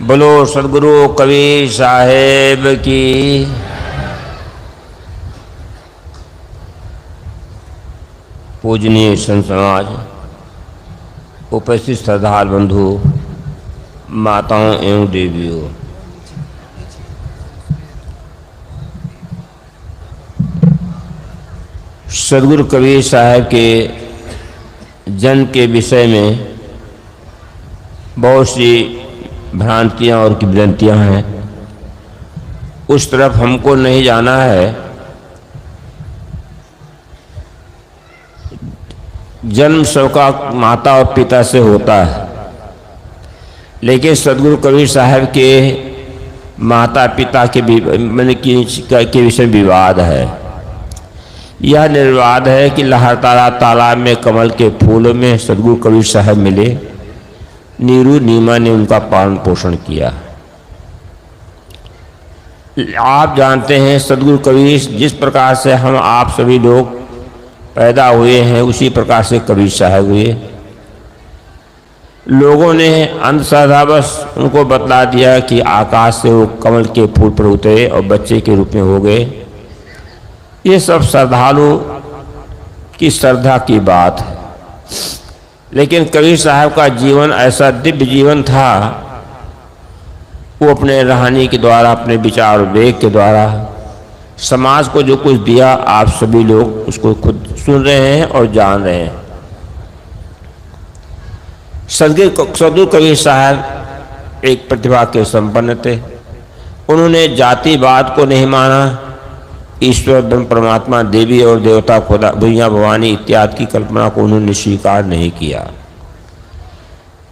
बोलो सदगुरु कबीर साहेब की। पूजनीय संत समाज, उपस्थित श्रद्धालु बंधु, माताओं एवं देवियों, सदगुरु कबीर साहब के जन्म के विषय में बहुत सी भ्रांतियां और किंवदंतियां हैं। उस तरफ हमको नहीं जाना है। जन्म सबका माता और पिता से होता है, लेकिन सदगुरु कबीर साहब के माता पिता के विषय विवाद है। यह निर्वाद है कि लहरतारा तालाब में कमल के फूलों में सदगुरु कबीर साहब मिले। नीरू नीमा ने उनका पालन पोषण किया। आप जानते हैं सदगुरु कबीर जिस प्रकार से हम आप सभी लोग पैदा हुए हैं, उसी प्रकार से कबीर साहब हुए। लोगों ने अंधश्रद्धावश उनको बतला दिया कि आकाश से वो कमल के फूल पर उतरे और बच्चे के रूप में हो गए। ये सब श्रद्धालु की श्रद्धा की बात है, लेकिन कबीर साहब का जीवन ऐसा दिव्य जीवन था। वो अपने रहनी के द्वारा, अपने विचार विवेक के द्वारा समाज को जो कुछ दिया, आप सभी लोग उसको खुद सुन रहे हैं और जान रहे हैं। सदगुरु कबीर साहब एक प्रतिभा के संपन्न थे। उन्होंने जातिवाद को नहीं माना। ईश्वर ब्रह्म परमात्मा, देवी और देवता, खुदा, भैया भवानी इत्यादि की कल्पना को उन्होंने स्वीकार नहीं किया।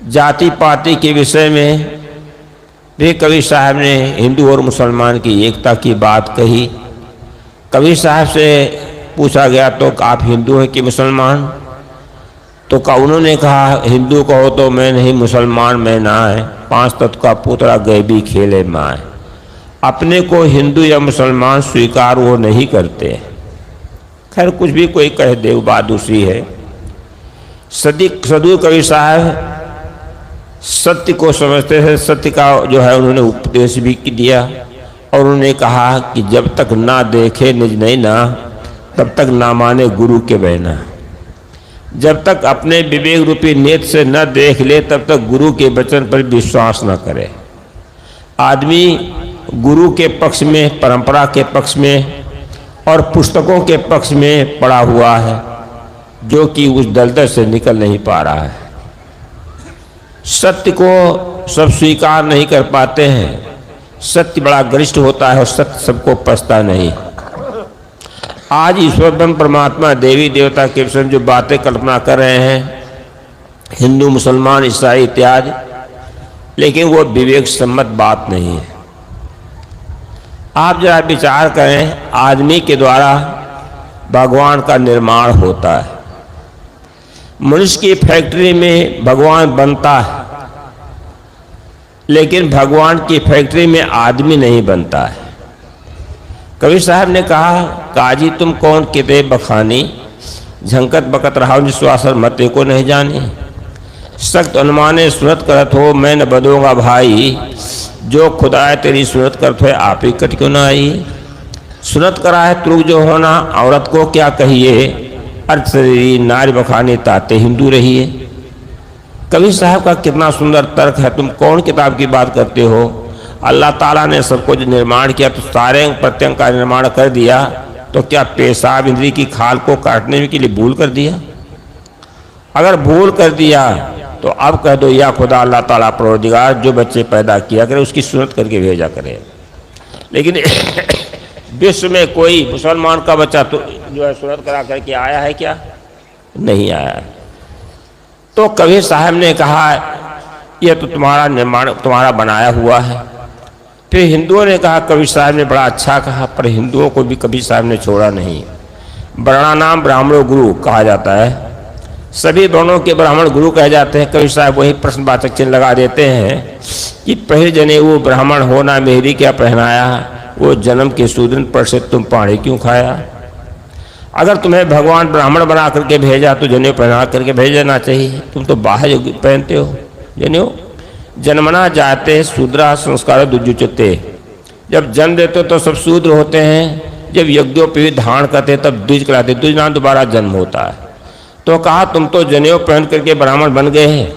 जाति पाति के विषय में भी कबीर साहब ने हिंदू और मुसलमान की एकता की बात कही। कबीर साहब से पूछा गया तो आप हिंदू हैं कि मुसलमान? तो उन्होंने कहा हिंदू कहो तो मैं नहीं, मुसलमान मैं ना है। 5 तत्व का पुतला गैबी खेले माए। अपने को हिंदू या मुसलमान स्वीकार वो नहीं करते। खैर कुछ भी कोई कह दे, वो बात दूसरी है। सदगुरु कबीर साहब सत्य को समझते थे। सत्य का जो है उन्होंने उपदेश भी दिया और उन्होंने कहा कि जब तक ना देखे निज नहीं ना, तब तक ना माने गुरु के बहना। जब तक अपने विवेक रूपी नेत्र से न देख ले, तब तक गुरु के वचन पर विश्वास न करे। आदमी गुरु के पक्ष में, परंपरा के पक्ष में और पुस्तकों के पक्ष में पड़ा हुआ है, जो कि उस दलदल से निकल नहीं पा रहा है। सत्य को सब स्वीकार नहीं कर पाते हैं। सत्य बड़ा गरिष्ठ होता है और सत्य सबको पचता नहीं। आज ईश्वर ब्रह्म परमात्मा, देवी देवता के विषय में जो बातें कल्पना कर रहे हैं हिंदू मुसलमान ईसाई इत्यादि, लेकिन वो विवेक सम्मत बात नहीं है। आप जरा विचार करें, आदमी के द्वारा भगवान का निर्माण होता है। मनुष्य की फैक्ट्री में भगवान बनता है, लेकिन भगवान की फैक्ट्री में आदमी नहीं बनता है। कबीर साहब ने कहा, काजी तुम कौन किते बखानी, झंकत बकत रहा विश्वासर मते को नहीं जानी। सख्त अनुमाने सुनत करत हो, मैं न बदूंगा भाई, जो खुदा है तेरी सुनत करत हो आप ही कट क्यों ना आई। सुनत करा है तुर्क जो होना, औरत को क्या कहिए, अर्थ शरीरी नारी बखानी ताते हिंदू रहिए। कबीर साहब का कितना सुंदर तर्क है। तुम कौन किताब की बात करते हो? अल्लाह ताला ने सबको जो निर्माण किया तो सारे अंग प्रत्यंग का निर्माण कर दिया, तो क्या पेशाब इंद्री की खाल को काटने के लिए भूल कर दिया? अगर भूल कर दिया तो अब कह दो या खुदा अल्लाह ताला परवरदिगार जो बच्चे पैदा किया करे उसकी सुन्नत करके भेजा करे। लेकिन विश्व में कोई मुसलमान का बच्चा तो जो है सुन्नत करा करके आया है क्या? नहीं आया है। तो कबीर साहब ने कहा यह तो तुम्हारा निर्माण, तुम्हारा बनाया हुआ है। फिर हिंदुओं ने कहा, कबीर साहब ने बड़ा अच्छा कहा, पर हिंदुओं को भी कबीर साहब ने छोड़ा नहीं। वर्णानाम ब्राह्मणों गुरु कहा जाता है। सभी वर्णों के ब्राह्मण गुरु कहे जाते हैं। कबीर साहब वही प्रश्नवाचक चिन्ह लगा देते हैं कि पहले जने वो ब्राह्मण होना मेहरी क्या पहनाया, वो जन्म के सूदन पर से तुम पानी क्यों खाया। अगर तुम्हें भगवान ब्राह्मण बना करके भेजा तो जनेऊ पहना करके भेजना चाहिए। तुम तो बाहर पहनते हो जनेऊ। जन्मना जाते शूद्रा संस्कार दुजुचते, जब जन्म देते तो सब शूद्र होते हैं, जब यज्ञोपवीत धारण करते तब द्विज कहलाते, द्विज नाम दोबारा जन्म होता है। तो कहा तुम तो जनेऊ पहन करके ब्राह्मण बन गए हैं,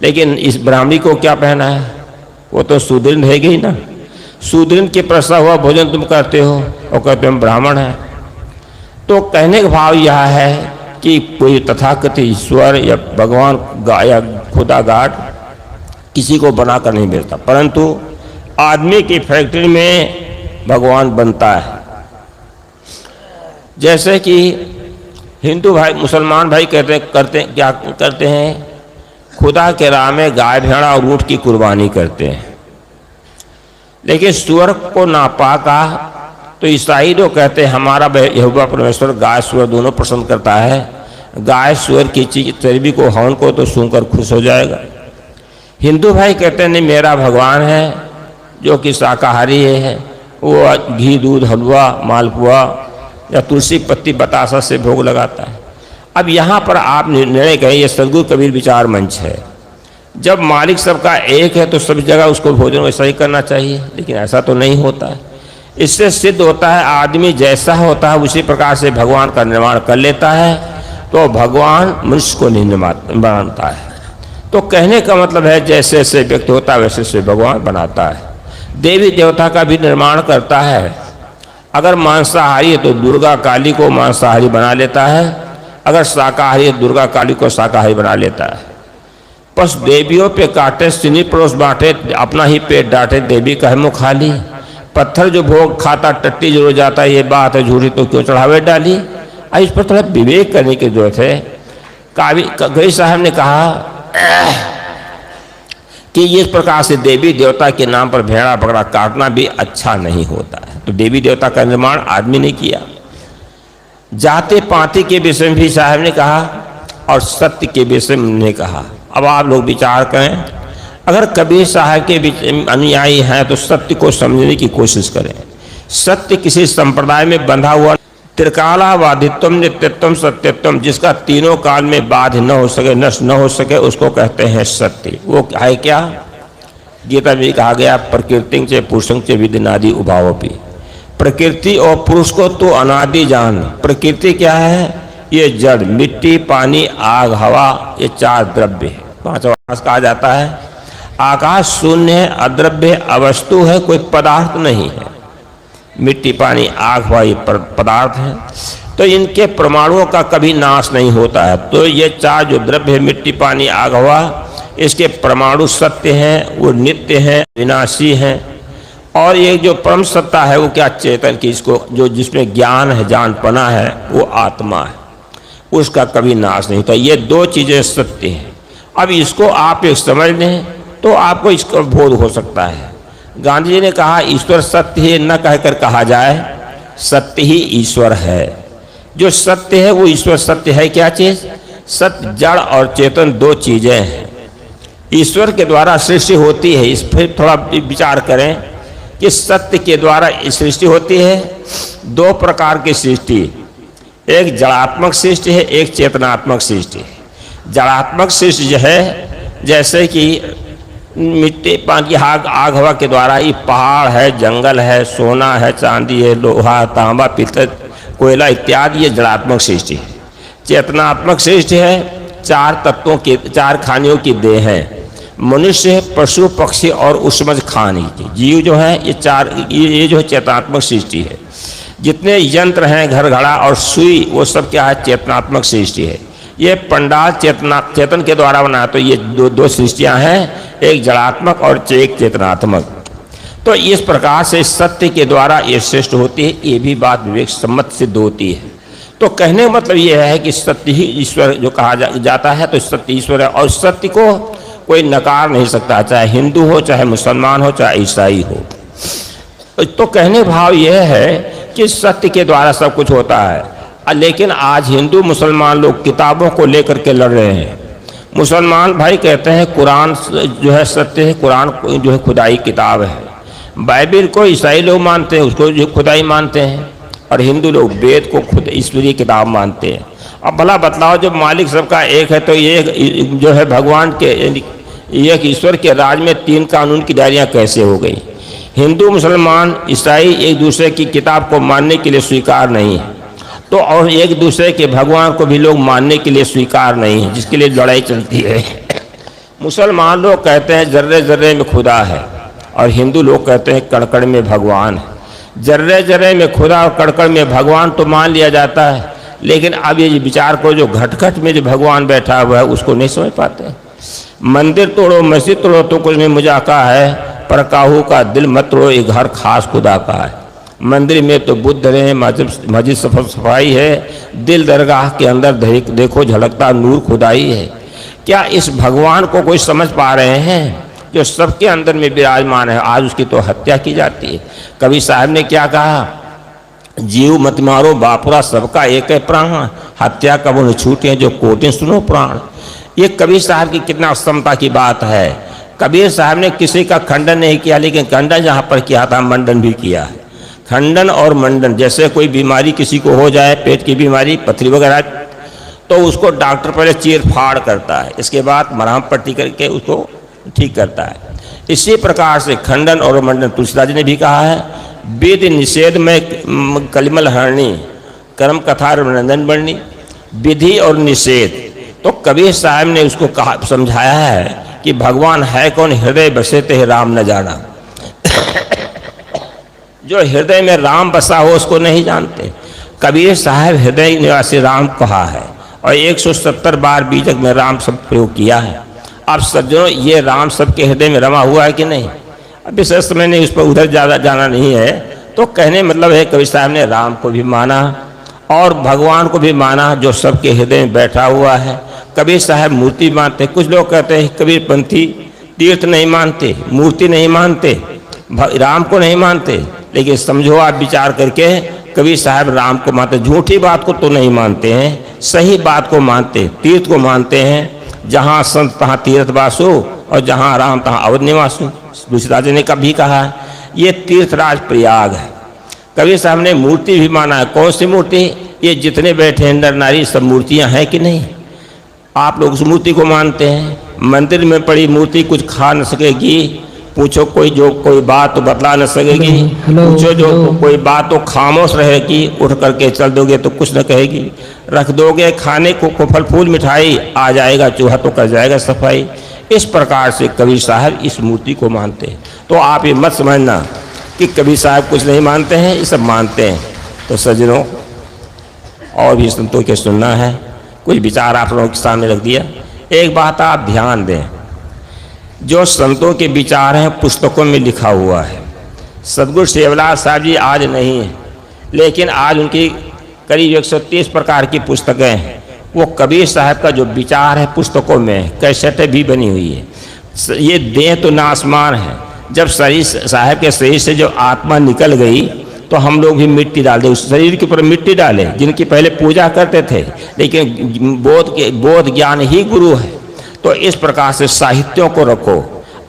लेकिन इस ब्राह्मणी को क्या पहना है, वो तो शूद्रीन रहेगी ही ना। शूद्रीन के प्रसव हुआ भोजन तुम करते हो और कहते हम ब्राह्मण हैं। तो कहने का भाव यह है कि कोई तथाकथित ईश्वर या भगवान या खुदा गाड किसी को बनाकर नहीं मिलता, परंतु आदमी की फैक्ट्री में भगवान बनता है। जैसे कि हिंदू भाई मुसलमान भाई क्या करते हैं, खुदा के राह में गाय भेड़ा और ऊँट की कुर्बानी करते हैं, लेकिन सुअर को नापाका तो ईसाई लोग कहते हैं हमारा यहोवा परमेश्वर गाय सुअर दोनों पसंद करता है, गाय सुअर की चर्बी को हवन को तो सूंघकर खुश हो जाएगा। हिंदू भाई कहते हैं नहीं, मेरा भगवान है जो कि शाकाहारी है, वो घी दूध हलवा मालपुआ या तुलसी पत्ती बतासा से भोग लगाता है। अब यहाँ पर आप निर्णय करें, ये सदगुरु कबीर विचार मंच है, जब मालिक सबका एक है तो सब जगह उसको भोजन वैसा ही करना चाहिए, लेकिन ऐसा तो नहीं होता है। इससे सिद्ध होता है आदमी जैसा होता है उसी प्रकार से भगवान का निर्माण कर लेता है, तो भगवान मनुष्य को नहीं बनाता है। तो कहने का मतलब है जैसे जैसे व्यक्ति होता है वैसे वैसे भगवान बनाता है। देवी देवता का भी निर्माण करता है, अगर मांसाहारी है तो दुर्गा काली को मांसाहारी बना लेता है, अगर शाकाहारी है दुर्गा काली को शाकाहारी बना लेता है। बस देवियों पे काटे सिनी पड़ोस बांटे, अपना ही पेट डांटे, देवी कहे मुँह खाली। पत्थर जो भोग खाता टट्टी जरूर जाता है, ये बात है झूठी तो क्यों चढ़ावे डाली। इस पर थोड़ा विवेक करने की जरूरत है। कबीर साहब ने कहा कि इस प्रकार से देवी देवता के नाम पर भेड़ा बकरा काटना भी अच्छा नहीं होता है। तो देवी देवता का निर्माण आदमी ने किया। जाति पाति के विषय में भी साहब ने कहा और सत्य के विषय में उन्होंने कहा। अब आप लोग विचार करें, अगर कबीर साहब के अनुयायी हैं तो सत्य को समझने की कोशिश करें। सत्य किसी संप्रदाय में बंधा हुआ त्रिकालावादित्वम नित्यत्वम सत्यत्वम, जिसका तीनों काल में बाध न हो सके नष्ट न हो सके, उसको कहते हैं सत्य। वो है क्या? गीता में कहा गया प्रकृति च पुरुषं च विदिनादि उभावपि। प्रकृति और पुरुष को तो अनादि जान। प्रकृति क्या है? ये जड़, मिट्टी, पानी, आग, हवा, ये चार द्रव्य है। पांचवा आकाश कहा जाता है। आकाश शून्य है, अद्रव्य, अवस्तु है, कोई पदार्थ नहीं है। मिट्टी, पानी, आग, हवा ये पदार्थ है, तो इनके परमाणुओं का कभी नाश नहीं होता है। तो ये चार जो द्रव्य है, मिट्टी, पानी, आग, हवा, इसके परमाणु सत्य हैं, वो नित्य हैं, विनाशी हैं। और ये जो परम सत्ता है वो क्या? चेतन की, इसको जो जिसमें ज्ञान है, जानपना है, वो आत्मा है, उसका कभी नाश नहीं होता। ये दो चीज़ें सत्य हैं। अब इसको आप एक समझ लें तो आपको इसका बोध हो सकता है। गांधी जी ने कहा ईश्वर सत्य है, न कहकर कहा जाए सत्य ही ईश्वर है। जो सत्य है वो ईश्वर सत्य है। क्या चीज़? सत्य, जड़ और चेतन दो चीज़ें हैं। ईश्वर के द्वारा सृष्टि होती है। इस पर थोड़ा विचार करें कि सत्य के द्वारा सृष्टि होती है। दो प्रकार की सृष्टि, एक जड़ात्मक सृष्टि है, एक चेतनात्मक सृष्टि है। जड़ात्मक सृष्टि जो है, जैसे कि मिट्टी, पानी, आग, हवा के द्वारा ये पहाड़ है, जंगल है, सोना है, चांदी है, लोहा, तांबा, पीतल, कोयला इत्यादि, ये जड़ात्मक सृष्टि है। चेतनात्मक सृष्टि है, चार तत्वों की, चार खानियों की देह है। मनुष्य, पशु, पक्षी और उष्मज खानी की जीव जो है, ये चार, ये जो चेतनात्मक सृष्टि है। जितने यंत्र हैं, घर घड़ा और सुई, वो सब क्या है? चेतनात्मक सृष्टि है। ये पंडाल चेतन के द्वारा बना। तो ये दो सृष्टियां हैं, एक जड़ात्मक और एक चेतनात्मक। तो इस प्रकार से सत्य के द्वारा ये श्रेष्ठ होती है। ये भी बात विवेक सम्मत सिद्ध होती है। तो कहने का मतलब ये है कि सत्य ही ईश्वर जो कहा जाता है, तो सत्य ईश्वर है और सत्य को कोई नकार नहीं सकता, चाहे हिंदू हो, चाहे मुसलमान हो, चाहे ईसाई हो। तो कहने भाव यह है कि सत्य के द्वारा सब कुछ होता है। लेकिन आज हिंदू मुसलमान लोग किताबों को लेकर के लड़ रहे हैं। मुसलमान भाई कहते हैं कुरान जो है सत्य है, कुरान जो है खुदाई किताब है। बाइबिल को ईसाई लोग मानते हैं, उसको जो खुदाई मानते हैं, और हिंदू लोग वेद को खुद ईश्वरीय किताब मानते हैं। अब भला बतलाओ, जब मालिक सबका एक है तो ये जो है भगवान के एक ईश्वर के राज में 3 कानून की डायरियां कैसे हो गई? हिंदू, मुसलमान, ईसाई एक दूसरे की किताब को मानने के लिए स्वीकार नहीं है, तो और एक दूसरे के भगवान को भी लोग मानने के लिए स्वीकार नहीं है, जिसके लिए लड़ाई चलती है। मुसलमान लोग कहते हैं जर्रे जर्रे में खुदा है, और हिंदू लोग कहते हैं कण कण में भगवान है। जर्रे जर्रे में खुदा और कण कण में भगवान तो मान लिया जाता है, लेकिन अब ये विचार को जो घट घट में जो भगवान बैठा हुआ है उसको नहीं समझ पाते। मंदिर तोड़ो, मस्जिद तोड़ो तो कुछ नहीं मुझाका है, पर काहू का दिल मत तोड़ो, ये घर खास खुदा का है। मंदिर में तो बुद्ध रहे, मस्जिद सफाई है, दिल दरगाह के अंदर देखो झलकता नूर खुदाई है। क्या इस भगवान को कोई समझ पा रहे हैं जो सबके अंदर में विराजमान है? आज उसकी तो हत्या की जाती है। कवि साहब ने क्या कहा? जीव मत मारो बापुरा, सबका एक है प्राण, हत्या कब न छूटे जो कोटि सुनो प्राण। ये कबीर साहब की कितना समता की बात है। कबीर साहब ने किसी का खंडन नहीं किया, लेकिन खंडन जहाँ पर किया था मंडन भी किया है। खंडन और मंडन, जैसे कोई बीमारी किसी को हो जाए, पेट की बीमारी, पथरी वगैरह, तो उसको डॉक्टर पहले चीर फाड़ करता है, इसके बाद मरहम पट्टी करके उसको ठीक करता है। इसी प्रकार से खंडन और मंडन तुलसीदास जी ने भी कहा है, वेद निषेध में कलिमल हरणी, कर्म कथा रघुनंदन बरनी। विधि और निषेध, तो कबीर साहब ने उसको कहा, समझाया है कि भगवान है कौन? हृदय बसे ते राम न जाना। जो हृदय में राम बसा हो उसको नहीं जानते। कबीर साहब हृदय निवासी राम कहा है, और 170 बार बीजक में राम शब्द प्रयोग किया है। अब सज्जनों, ये राम सबके हृदय में रमा हुआ है कि नहीं? अब विशेष समय नहीं, उस पर उधर ज़्यादा जाना नहीं है। तो कहने मतलब है कबीर साहब ने राम को भी माना और भगवान को भी माना जो सबके हृदय में बैठा हुआ है। कबीर साहब मूर्ति मानते, कुछ लोग कहते हैं कबीर पंथी तीर्थ नहीं मानते, मूर्ति नहीं मानते, राम को नहीं मानते, लेकिन समझो आप विचार करके, कबीर साहब राम को मानते, झूठी बात को तो नहीं मानते हैं, सही बात को मानते, तीर्थ को मानते हैं। जहाँ संत तहाँ तीर्थ वासु, और जहाँ राम तहाँ अवध निवासु। तुलसीदास जी ने कभी कहा है ये तीर्थराज प्रयाग है। कबीर साहब ने मूर्ति भी माना है। कौन सी मूर्ति? ये जितने बैठे हैं नर नारी सब मूर्तियाँ हैं कि नहीं? आप लोग उस मूर्ति को मानते हैं। मंदिर में पड़ी मूर्ति कुछ खा न सकेगी, पूछो कोई बात तो बतला न सकेगी, पूछो जो कोई बात तो खामोश रहेगी, उठ करके चल दोगे तो कुछ न कहेगी, रख दोगे खाने को फल फूल मिठाई, आ जाएगा चूहा तो कर जाएगा सफाई। इस प्रकार से कबीर साहब इस मूर्ति को मानते हैं। तो आप ये मत समझना कि कबीर साहब कुछ नहीं मानते हैं, ये सब मानते हैं। तो सज्जनों, और भी संतों के सुनना है, कुछ विचार आप लोगों के सामने रख दिया। एक बात आप ध्यान दें, जो संतों के विचार हैं पुस्तकों में लिखा हुआ है। सदगुरु सेवलाल साहब जी आज नहीं है, लेकिन आज उनकी करीब 130 प्रकार की पुस्तकें हैं। वो कबीर साहब का जो विचार है पुस्तकों में, कैसेटें भी बनी हुई है। ये देह तो ना आसमान है। जब शरीर साहब के शरीर से जो आत्मा निकल गई तो हम लोग भी मिट्टी डाल दे, उस शरीर के ऊपर मिट्टी डाले, जिनकी पहले पूजा करते थे, लेकिन बोध ज्ञान ही गुरु है। तो इस प्रकार से साहित्यों को रखो।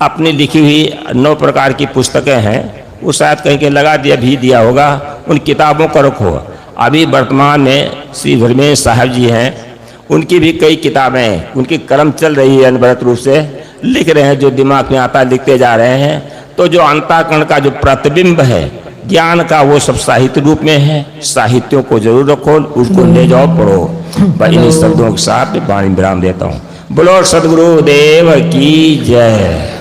अपनी लिखी हुई 9 प्रकार की पुस्तकें हैं, वो शायद कहीं के लगा दिया होगा, उन किताबों को रखो। अभी वर्तमान में श्री धर्मेंद्र साहब जी हैं, उनकी भी कई किताबें हैं, उनकी कलम चल रही है, अनवरत रूप से लिख रहे हैं, जो दिमाग में आता लिखते जा रहे हैं। तो जो अंतःकरण का जो प्रतिबिंब है ज्ञान का, वो सब साहित्य रूप में है। साहित्यों को जरूर रखो, उसको ले जाओ, पढ़ो। भाई इन शब्दों के साथ वाणी विराम देता हूँ। बोलो सदगुरु देव की जय।